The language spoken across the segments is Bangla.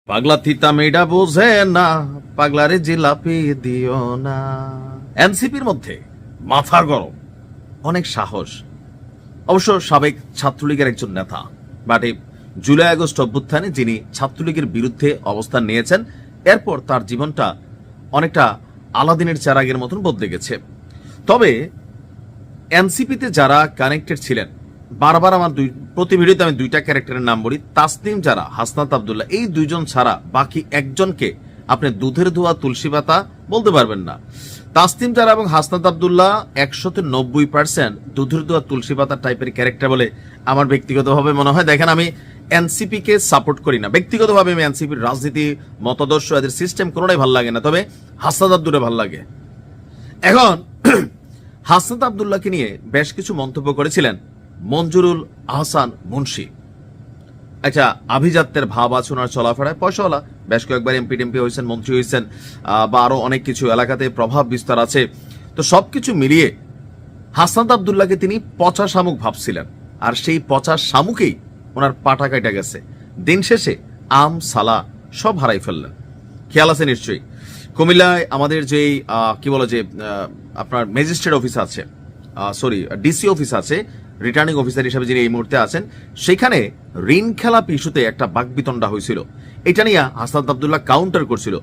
পাগলা থিতা মেয়েটা বোঝে না, পাগলারে জিলাপি দিও না। এনসিপির মধ্যে মাথার গরম, অনেক সাহস। অবশ্য সাবেক ছাত্রলীগের একজন নেতা, বাট এই জুলাই আগস্ট অভ্যুত্থানে যিনি ছাত্রলীগের বিরুদ্ধে অবস্থান নিয়েছেন, এরপর তার জীবনটা অনেকটা আলাদিনের চেরাগের মতন বদলে গেছে। তবে এনসিপিতে যারা কানেক্টেড ছিলেন, বারবার আমার প্রতি ভিডিওতে আমি দুইটা ক্যারেক্টারের নাম বলি, তাসনিম যারা, হাসনাত আব্দুল্লাহ, এই দুইজন ছাড়া বাকি একজনকে আপনি দুধের ধোয়া তুলসী পাতা বলতে পারবেন না। তাসনিম যারা এবং হাসনাত আব্দুল্লাহ 190% দুধের ধোয়া তুলসী পাতা টাইপের ক্যারেক্টার বলে আমার ব্যক্তিগতভাবে মনে হয়। দেখেন, আমি এনসিপি কে সাপোর্ট করি না, ব্যক্তিগতভাবে আমি এনসিপির রাজনীতি, মতাদর্শ, এদের সিস্টেম কোনোটাই ভালো লাগে না, তবে হাসনাত আব্দুল্লাহ ভালো লাগে। এখন হাসনাত আব্দুল্লাহকে নিয়ে বেশ কিছু মন্তব্য করেছিলেন মঞ্জুরুল আহসান মুন্সি। আচ্ছা, আভিজাত্যের ভাব আছে ওনার চলাফেরায়, পয়সাওয়ালা, বেশ কয়েকবার এমপি টেমপি হয়েছেন, মন্ত্রী হয়েছেন, বা আরো অনেক কিছু এলাকাতে প্রভাব বিস্তার আছে। তো সবকিছু মিলিয়ে হাসনাত আব্দুল্লাহকে তিনি পচা শামুক ভাবছিলেন, আর সেই পচা শামুকেই ওনার পাটা কাটা গেছে। দিন শেষে আম সালা সব হারাই ফেললেন। খেয়াল আছে নিশ্চয়ই, কুমিল্লায় আমাদের যেই কি বলে যে আপনার ম্যাজিস্ট্রেট অফিস আছে, সরি ডিসি অফিস আছে, রিটার্নিং অফিসার হিসেবে যিনি এই মুহূর্তে আছেন, সেখানে ঋণ খেলাপ ইস্যুতে একটা বাকবিতণ্ডা হয়েছিল। এটা নিয়ে হাসনাত আব্দুল্লাহ কাউন্টার করছিল।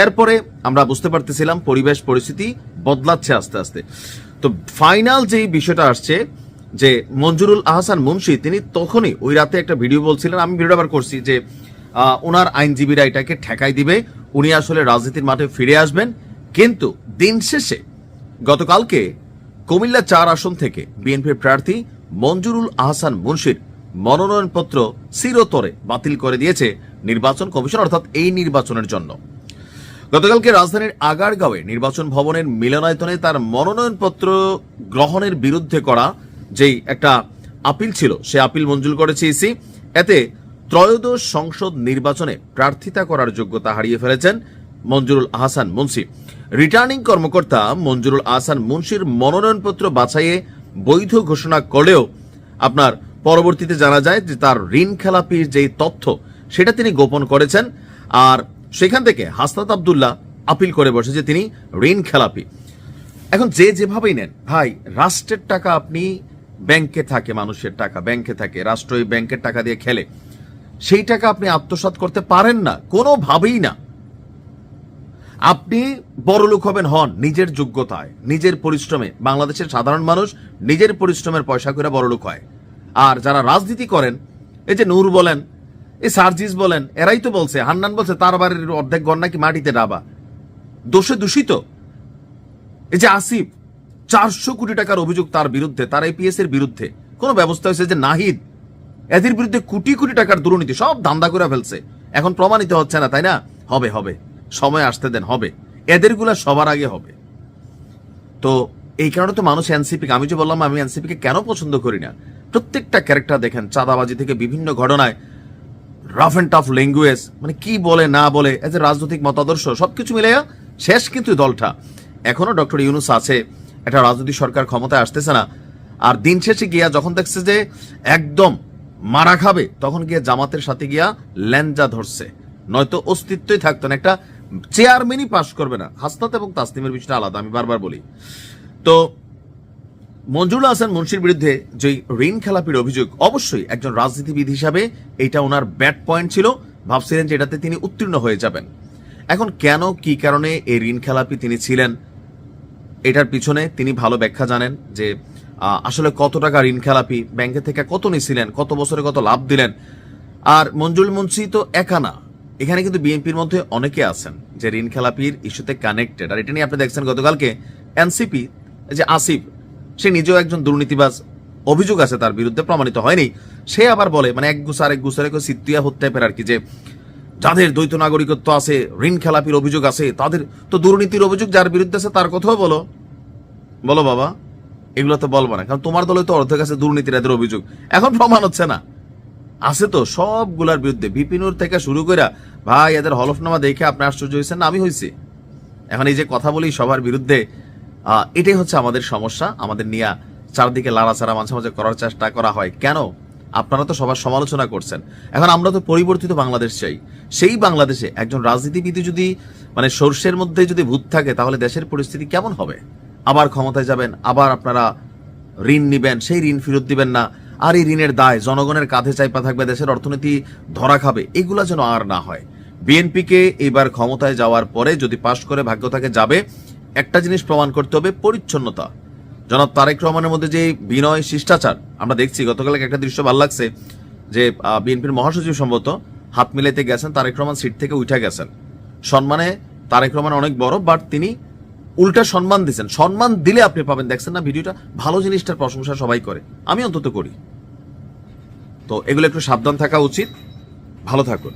এরপরে আমরা বুঝতে পারতেছিলাম পরিবেশ পরিস্থিতি বদলাচ্ছে আস্তে আস্তে। তো ফাইনাল যেই বিষয়টা আসছে যে মঞ্জুরুল আহসান মুন্সি তিনি তখনই ওই রাতে একটা ভিডিও বলছিলেন, আমি ভিডিও আবার করছি, যে ওনার আইনজীবীরা এটাকে ঠেকাই দিবে, উনি আসলে রাজনীতির মাঠে ফিরে আসবেন। কিন্তু দিন শেষে গতকালকে কুমিল্লা 4 আসন থেকে বিএনপির প্রার্থী মঞ্জুরুল আহসান মুন্সির মনোনয়নপত্র চিরতরে বাতিল করে দিয়েছে নির্বাচন কমিশন, অর্থাৎ এই নির্বাচনের জন্য। গতকালকে রাজধানীর আগারগাঁওয়ে নির্বাচন ভবনের মিলনায়তনে তার মনোনয়নপত্র গ্রহণের বিরুদ্ধে করা যেই একটা আপিল ছিল, সে আপিল মঞ্জুর করেছে ইসি। এতে ত্রয়োদশ সংসদ নির্বাচনে প্রার্থিতা করার যোগ্যতা হারিয়ে ফেলেছেন মঞ্জুরুল আহসান মুন্সি। রিটার্নিং কর্মকর্তা মঞ্জুরুল আহসান মুন্সির মনোনয়নপত্র বাছাইয়ে বৈধ ঘোষণা করলেও আপনার পরবর্তীতে জানা যায় যে তার ঋণ খেলাপির যেই তথ্য সেটা তিনি গোপন করেছেন, আর সেখান থেকে হাসনাত আব্দুল্লাহ আপিল করে বসে যে তিনি ঋণ খেলাপি। এখন যে যেভাবেই নেন ভাই, রাষ্ট্রের টাকা আপনি, ব্যাংকে থাকে, মানুষের টাকা ব্যাংকে থাকে, রাষ্ট্র এই ব্যাংকের টাকা দিয়ে খেলে, সেই টাকা আপনি আত্মসাৎ করতে পারেন না, কোনোভাবেই না। আপনি বড়লোক হবেন, হন নিজের যোগ্যতায়, নিজের পরিশ্রমে। বাংলাদেশের সাধারণ মানুষ নিজের পরিশ্রমের পয়সা করে বড়লোক হয়। আর যারা রাজনীতি করেন, এই যে নূর বলেন, এই সার্জিস বলেন, এরাই তো বলছে, হান্নান বলছে তার বাড়ির অর্ধেক ঘর নাকি মাটিতে ডাবা, দোষে দূষিত। এই যে আসিফ, 400 কোটি টাকার অভিযোগ তার বিরুদ্ধে, তার এপিএস এর বিরুদ্ধে কোন ব্যবস্থা হয়েছে? যে নাহিদ, এদের বিরুদ্ধে কোটি কোটি টাকার দুর্নীতি, সব ধান্দা করে ফেলছে, এখন প্রমাণিত হচ্ছে না, তাই না? হবে হবে, সময় আসতে দেন, হবে, এদেরগুলা সবার আগে হবে। তো এই কারণে তো মানুষ এনসিপি, আমি যে বললাম আমি এনসিপি কে কেন পছন্দ করি না, প্রত্যেকটা ক্যারেক্টার দেখেন, চাঁদাবাজি থেকে বিভিন্ন ঘটনায় রাফ এন্ড টাফ ল্যাঙ্গুয়েজ, মানে কি বলে না বলে, এজ এ রাজনৈতিক মতাদর্শ, সবকিছু মিলে শেষ কিন্তু দলটা এখনো ডক্টর ইউনূস আছে, একটা রাজনৈতিক সরকার ক্ষমতায় আসতেছে না। আর দিন শেষে গিয়া যখন দেখছে যে একদম মারা খাবে, তখন গিয়া জামাতের সাথে গিয়া ল্যাঞ্জা ধরছে, নয়তো অস্তিত্বই থাকতো না, একটা চেয়ারম্যানই পাশ করবে না। হাসনাত এবং তাসনিমের বিষয়টা আলাদা, আমি বারবার বলি। তো মঞ্জুরুল আহসান মুন্সির বিরুদ্ধে যে ঋণ খেলাপির অভিযোগ, অবশ্যই একজন রাজনীতিবিদ হিসাবে এটা ওনার ব্যাড পয়েন্ট ছিল, ভাবছিলেন যে এটাতে তিনি উত্তীর্ণ হয়ে যাবেন। এখন কেন, কি কারণে এই ঋণ খেলাপি তিনি ছিলেন, এটার পিছনে তিনি ভালো ব্যাখ্যা জানেন, যে আসলে কত টাকা ঋণ খেলাপি, ব্যাংকে থেকে কত নিছিলেন, কত বছরে কত লাভ দিলেন। আর মঞ্জুরুল মুন্সি তো একা না, এখানে কিন্তু বিএনপির মধ্যে অনেকে আছেন যে ঋণ খেলাপির ইস্যুতে কানেক্টেড। আর এটা নিয়ে আপনি দেখছেন গতকালকে এনসিপি, যে আসিফ, সে নিজেও একজন দুর্নীতিবাজ, অভিযোগ আছে তার বিরুদ্ধে, প্রমাণিত হয়নি, সে আবার বলে, মানে এক গুসারে সিদ্দিয়া টাইপের আর কি, যে যাদের দ্বৈত নাগরিকত্ব আছে, ঋণ খেলাপির অভিযোগ আছে, তাদের তো দুর্নীতির অভিযোগ যার বিরুদ্ধে আছে তার কথাও বলো। বলো বাবা, এগুলো তো বলবো না, কারণ তোমার দলে তো অর্ধেক আছে দুর্নীতির, এদের অভিযোগ এখন প্রমাণ হচ্ছে না, আছে তো সবগুলার বিরুদ্ধে, বিপিনুর থেকে শুরু করে ভাই, এদের হলফনামা দেখে আপনি আশ্চর্য হয়েছেন না, আমি হয়েছি। এখন এই যে কথা বলি সবার বিরুদ্ধে, এটাই হচ্ছে আমাদের সমস্যা। আমাদের নিয়ে চারদিকে লাড়াচাড়া মাঝে মাঝে করার চেষ্টা করা হয়, কেন? আপনারা তো সবার সমালোচনা করছেন। এখন আমরা তো পরিবর্তিত বাংলাদেশ চাই। সেই বাংলাদেশে একজন রাজনীতিবিদ যদি মানে সর্ষের মধ্যে যদি ভূত থাকে, তাহলে দেশের পরিস্থিতি কেমন হবে? আবার ক্ষমতায় যাবেন, আবার আপনারা ঋণ নিবেন, সেই ঋণ ফেরত দিবেন না, আর এই ঋণের দায় জনগণের কাঁধে চাইপা থাকবে, দেশের অর্থনীতি ধরা খাবে। এগুলা যেন আর না হয়। বিএনপিকে এবার ক্ষমতায় যাওয়ার পরে যদি পাশ করে ভাগ্য থাকে যাবে, একটা জিনিস প্রমাণ করতে হবে, পরিচ্ছন্নতা। জনাব তারেক রহমানের মধ্যে যে বিনয় শিষ্টাচার আমরা দেখছি, গতকাল একটা দৃশ্য ভালো লাগছে যে বিএনপির মহাসচিব সম্ভবত হাত মিলাইতে গেছেন, তারেক রহমান সিট থেকে উঠে গেছেন। সম্মানে তারেক রহমান অনেক বড়, বাট তিনি উল্টা সম্মান দিচ্ছেন। সম্মান দিলে আপনি পাবেন, দেখছেন না ভিডিওটা, ভালো জিনিসটার প্রশংসা সবাই করে, আমি অন্তত করি। তো এগুলো একটু সাবধান থাকা উচিত। ভালো থাকুন।